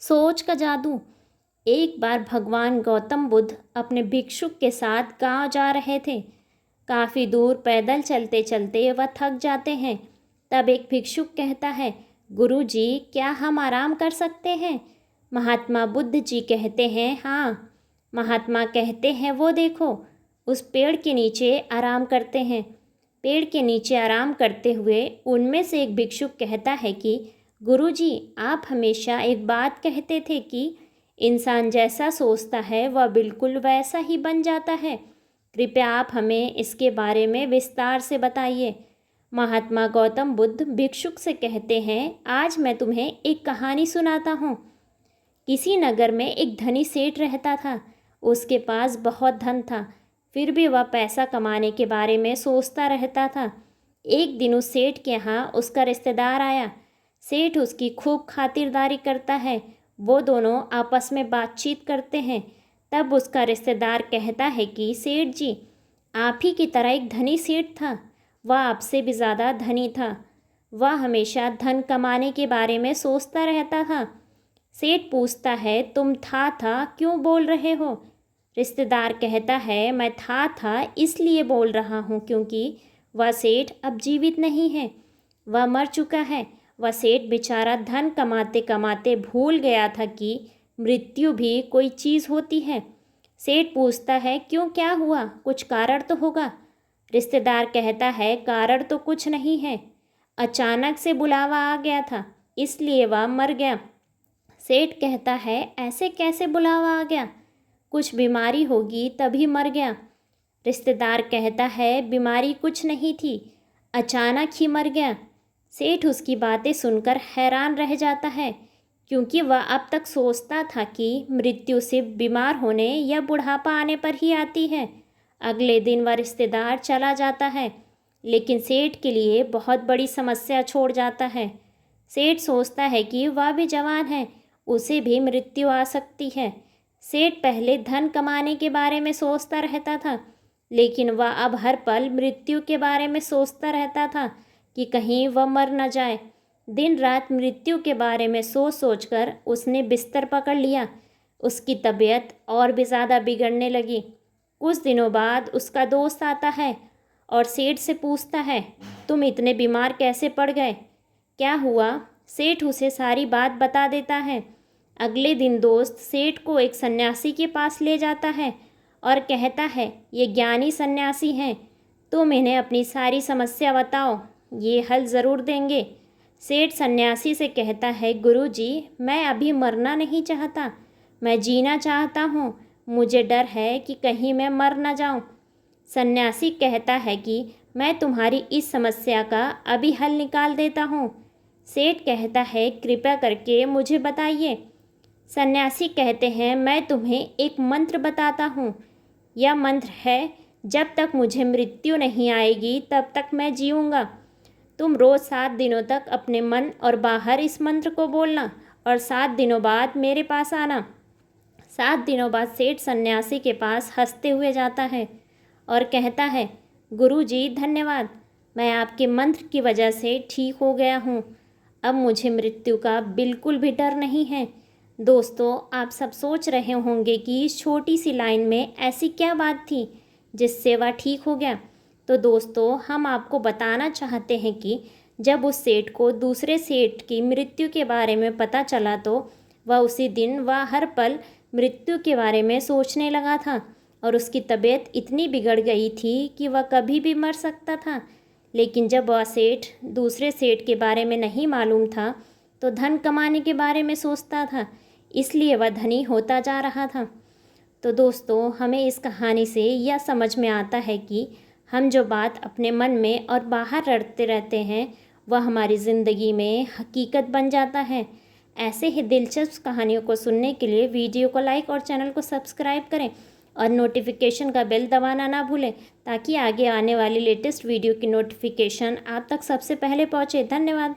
सोच का जादू। एक बार भगवान गौतम बुद्ध अपने भिक्षुक के साथ गांव जा रहे थे। काफ़ी दूर पैदल चलते चलते वह थक जाते हैं। तब एक भिक्षुक कहता है, गुरु जी, क्या हम आराम कर सकते हैं? महात्मा बुद्ध जी कहते हैं, हाँ। महात्मा कहते हैं, वो देखो, उस पेड़ के नीचे आराम करते हैं। पेड़ के नीचे आराम करते हुए उनमें से एक भिक्षुक कहता है कि गुरुजी, आप हमेशा एक बात कहते थे कि इंसान जैसा सोचता है वह बिल्कुल वैसा ही बन जाता है। कृपया आप हमें इसके बारे में विस्तार से बताइए। महात्मा गौतम बुद्ध भिक्षुक से कहते हैं, आज मैं तुम्हें एक कहानी सुनाता हूँ। किसी नगर में एक धनी सेठ रहता था। उसके पास बहुत धन था, फिर भी वह पैसा कमाने के बारे में सोचता रहता था। एक दिन उस सेठ के यहाँ उसका रिश्तेदार आया। सेठ उसकी खूब खातिरदारी करता है। वो दोनों आपस में बातचीत करते हैं। तब उसका रिश्तेदार कहता है कि सेठ जी, आप ही की तरह एक धनी सेठ था। वह आपसे भी ज़्यादा धनी था। वह हमेशा धन कमाने के बारे में सोचता रहता था। सेठ पूछता है, तुम था क्यों बोल रहे हो? रिश्तेदार कहता है, मैं था इसलिए बोल रहा हूँ क्योंकि वह सेठ अब जीवित नहीं है, वह मर चुका है। वह सेठ बेचारा धन कमाते कमाते भूल गया था कि मृत्यु भी कोई चीज़ होती है। सेठ पूछता है, क्यों, क्या हुआ? कुछ कारण तो होगा। रिश्तेदार कहता है, कारण तो कुछ नहीं है, अचानक से बुलावा आ गया था, इसलिए वह मर गया। सेठ कहता है, ऐसे कैसे बुलावा आ गया? कुछ बीमारी होगी तभी मर गया। रिश्तेदार कहता है, बीमारी कुछ नहीं थी, अचानक ही मर गया। सेठ उसकी बातें सुनकर हैरान रह जाता है, क्योंकि वह अब तक सोचता था कि मृत्यु सिर्फ बीमार होने या बुढ़ापा आने पर ही आती है। अगले दिन वह रिश्तेदार चला जाता है, लेकिन सेठ के लिए बहुत बड़ी समस्या छोड़ जाता है। सेठ सोचता है कि वह भी जवान है, उसे भी मृत्यु आ सकती है। सेठ पहले धन कमाने के बारे में सोचता रहता था, लेकिन वह अब हर पल मृत्यु के बारे में सोचता रहता था कि कहीं वह मर न जाए। दिन रात मृत्यु के बारे में सोच सोचकर उसने बिस्तर पकड़ लिया। उसकी तबीयत और भी ज़्यादा बिगड़ने लगी। कुछ दिनों बाद उसका दोस्त आता है और सेठ से पूछता है, तुम इतने बीमार कैसे पड़ गए? क्या हुआ? सेठ उसे सारी बात बता देता है। अगले दिन दोस्त सेठ को एक सन्यासी के पास ले जाता है और कहता है, ये ज्ञानी सन्यासी हैं, तुम इन्हें अपनी सारी समस्या बताओ, ये हल ज़रूर देंगे। सेठ सन्यासी से कहता है, गुरुजी, मैं अभी मरना नहीं चाहता, मैं जीना चाहता हूँ। मुझे डर है कि कहीं मैं मर न जाऊँ। सन्यासी कहता है कि मैं तुम्हारी इस समस्या का अभी हल निकाल देता हूँ। सेठ कहता है, कृपया करके मुझे बताइए। सन्यासी कहते हैं, मैं तुम्हें एक मंत्र बताता हूँ। यह मंत्र है, जब तक मुझे मृत्यु नहीं आएगी तब तक मैं जीऊँगा। तुम रोज़ 7 दिनों तक अपने मन और बाहर इस मंत्र को बोलना और 7 दिनों बाद मेरे पास आना। 7 दिनों बाद सेठ सन्यासी के पास हंसते हुए जाता है और कहता है, गुरुजी धन्यवाद, मैं आपके मंत्र की वजह से ठीक हो गया हूँ। अब मुझे मृत्यु का बिल्कुल भी डर नहीं है। दोस्तों, आप सब सोच रहे होंगे कि इस छोटी सी लाइन में ऐसी क्या बात थी जिससे वह ठीक हो गया। तो दोस्तों, हम आपको बताना चाहते हैं कि जब उस सेठ को दूसरे सेठ की मृत्यु के बारे में पता चला तो वह उसी दिन वह हर पल मृत्यु के बारे में सोचने लगा था और उसकी तबीयत इतनी बिगड़ गई थी कि वह कभी भी मर सकता था। लेकिन जब वह सेठ दूसरे सेठ के बारे में नहीं मालूम था तो धन कमाने के बारे में सोचता था, इसलिए वह धनी होता जा रहा था। तो दोस्तों, हमें इस कहानी से यह समझ में आता है कि हम जो बात अपने मन में और बाहर रटते रहते हैं वह हमारी ज़िंदगी में हकीकत बन जाता है। ऐसे ही दिलचस्प कहानियों को सुनने के लिए वीडियो को लाइक और चैनल को सब्सक्राइब करें और नोटिफिकेशन का बेल दबाना ना भूलें, ताकि आगे आने वाली लेटेस्ट वीडियो की नोटिफिकेशन आप तक सबसे पहले पहुँचे। धन्यवाद।